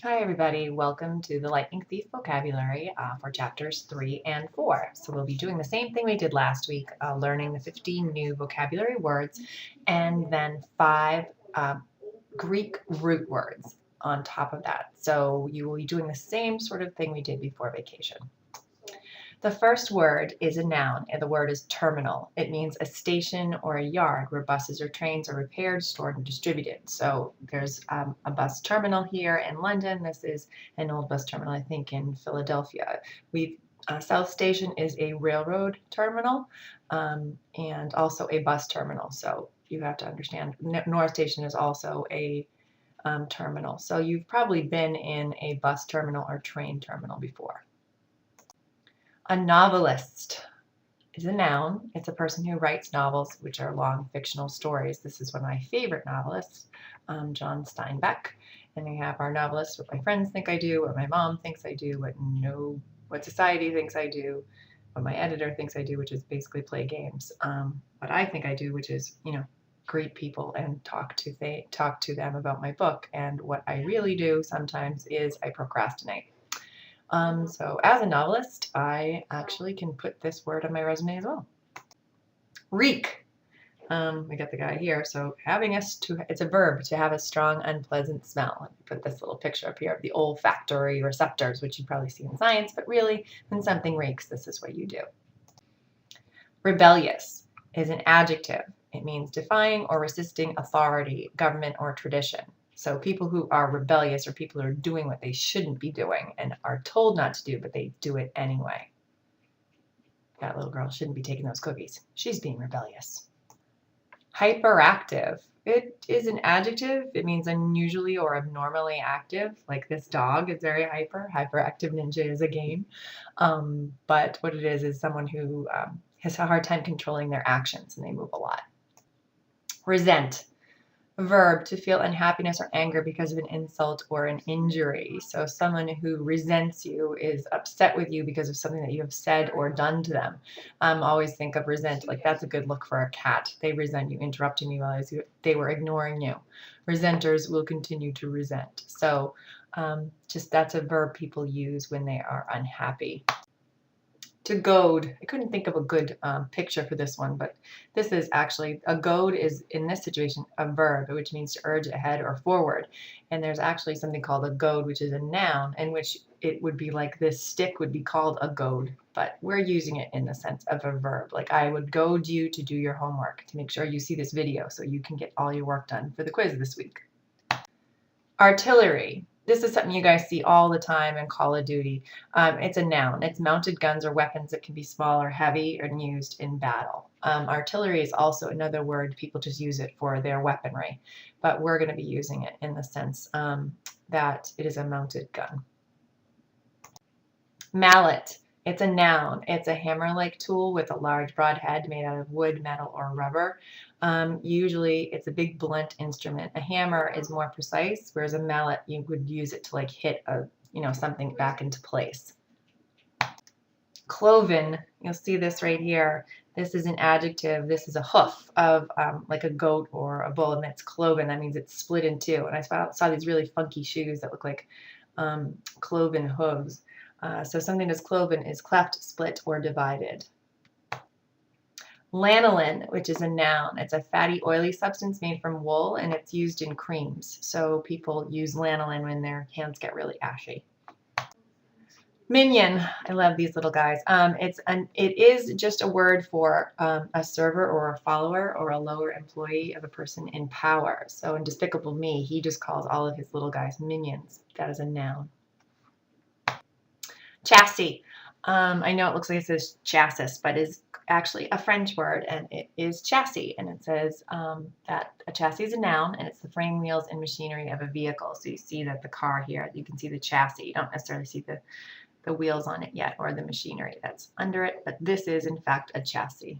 Hi everybody, welcome to the Lightning Thief vocabulary for chapters 3 and 4. So we'll be doing the same thing we did last week, learning the 15 new vocabulary words and then 5 Greek root words on top of that. So you will be doing the same sort of thing we did before vacation. The first word is a noun, and the word is terminal. It means a station or a yard where buses or trains are repaired, stored, and distributed. So there's a bus terminal here in London. This is an old bus terminal, I think, in Philadelphia. South Station is a railroad terminal and also a bus terminal. So you have to understand North Station is also a terminal. So you've probably been in a bus terminal or train terminal before. A novelist is a noun. It's a person who writes novels, which are long fictional stories. This is one of my favorite novelists, John Steinbeck. And we have our novelists, what my friends think I do, what my mom thinks I do, what society thinks I do, what my editor thinks I do, which is basically play games. What I think I do, which is, greet people and talk to them about my book. And what I really do sometimes is I procrastinate. So as a novelist, I actually can put this word on my resume as well. Reek. We got the guy here. So it's a verb, to have a strong, unpleasant smell. Let me put this little picture up here of the olfactory receptors, which you probably see in science, but really, when something reeks, this is what you do. Rebellious is an adjective. It means defying or resisting authority, government, or tradition. So people who are rebellious are people who are doing what they shouldn't be doing and are told not to do, but they do it anyway. That little girl shouldn't be taking those cookies. She's being rebellious. Hyperactive. It is an adjective. It means unusually or abnormally active. Like this dog is very hyper. Hyperactive Ninja is a game. But what it is someone who has a hard time controlling their actions and they move a lot. Resent. Verb, to feel unhappiness or anger because of an insult or an injury. So someone who resents you is upset with you because of something that you have said or done to them. Always think of resent, like that's a good look for a cat. They resent you interrupting me while they were ignoring you. Resenters will continue to resent. So just that's a verb people use when they are unhappy. To goad. I couldn't think of a good picture for this one, but this is actually, a goad is in this situation a verb, which means to urge ahead or forward. And there's actually something called a goad, which is a noun, in which it would be like this stick would be called a goad, but we're using it in the sense of a verb. Like I would goad you to do your homework, to make sure you see this video so you can get all your work done for the quiz this week. Artillery. This is something you guys see all the time in Call of Duty. It's a noun. It's mounted guns or weapons that can be small or heavy and used in battle. Artillery is also another word. People just use it for their weaponry, but we're going to be using it in the sense that it is a mounted gun. Mallet. It's a noun. It's a hammer-like tool with a large broad head made out of wood, metal, or rubber. Usually it's a big blunt instrument. A hammer is more precise, whereas a mallet, you would use it to like hit something back into place. Cloven, you'll see this right here. This is an adjective. This is a hoof of like a goat or a bull, and it's cloven. That means it's split in two. And I saw these really funky shoes that look like cloven hooves. So something that's cloven is cleft, split, or divided. Lanolin, which is a noun. It's a fatty, oily substance made from wool, and it's used in creams. So people use lanolin when their hands get really ashy. Minion. I love these little guys. It is just a word for a server or a follower or a lower employee of a person in power. So in Despicable Me, he just calls all of his little guys minions. That is a noun. Chassis. I know it looks like it says chassis, but is actually a French word, and it is chassis. And it says that a chassis is a noun, and it's the frame, wheels, and machinery of a vehicle. So you see that the car here, you can see the chassis. You don't necessarily see the wheels on it yet or the machinery that's under it, but this is in fact a chassis.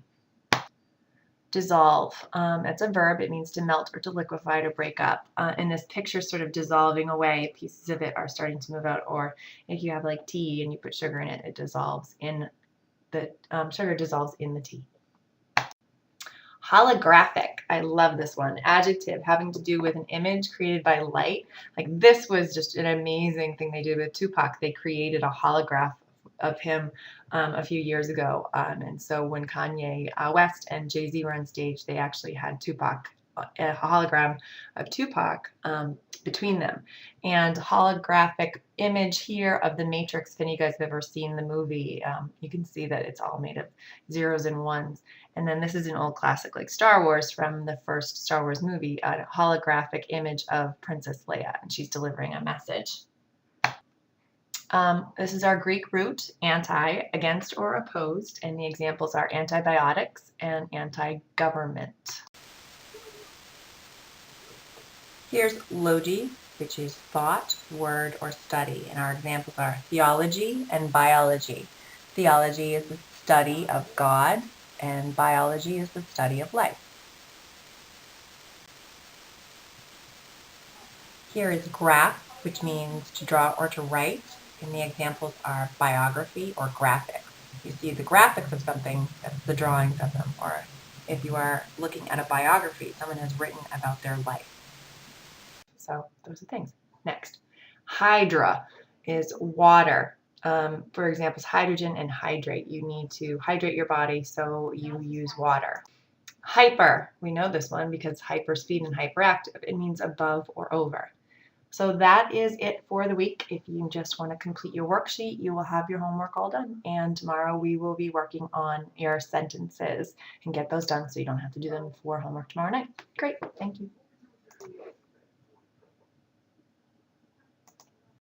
Dissolve. It's a verb. It means to melt or to liquefy, to break up. And this picture sort of dissolving away. Pieces of it are starting to move out. Or if you have like tea and you put sugar in it, it dissolves in the sugar dissolves in the tea. Holographic. I love this one. Adjective, having to do with an image created by light. Like this was just an amazing thing they did with Tupac. They created a holograph of him a few years ago. And so when Kanye West and Jay-Z were on stage, they actually had Tupac, a hologram of Tupac between them. And holographic image here of the Matrix, if any of you guys have ever seen the movie, you can see that it's all made of zeros and ones. And then this is an old classic like Star Wars from the first Star Wars movie, a holographic image of Princess Leia, and she's delivering a message. This is our Greek root, anti, against or opposed, and the examples are antibiotics and anti-government. Here's logi, which is thought, word, or study, and our examples are theology and biology. Theology is the study of God, and biology is the study of life. Here is graph, which means to draw or to write, and the examples are biography or graphics. You see the graphics of something, that's the drawings of them, or if you are looking at a biography, someone has written about their life. So those are things. Next, hydra is water. For examples, hydrogen and hydrate. You need to hydrate your body, so you use water. Hyper, we know this one because hyperspeed and hyperactive. It means above or over. So that is it for the week. If you just want to complete your worksheet, you will have your homework all done. And tomorrow we will be working on your sentences and get those done so you don't have to do them for homework tomorrow night. Great, thank you.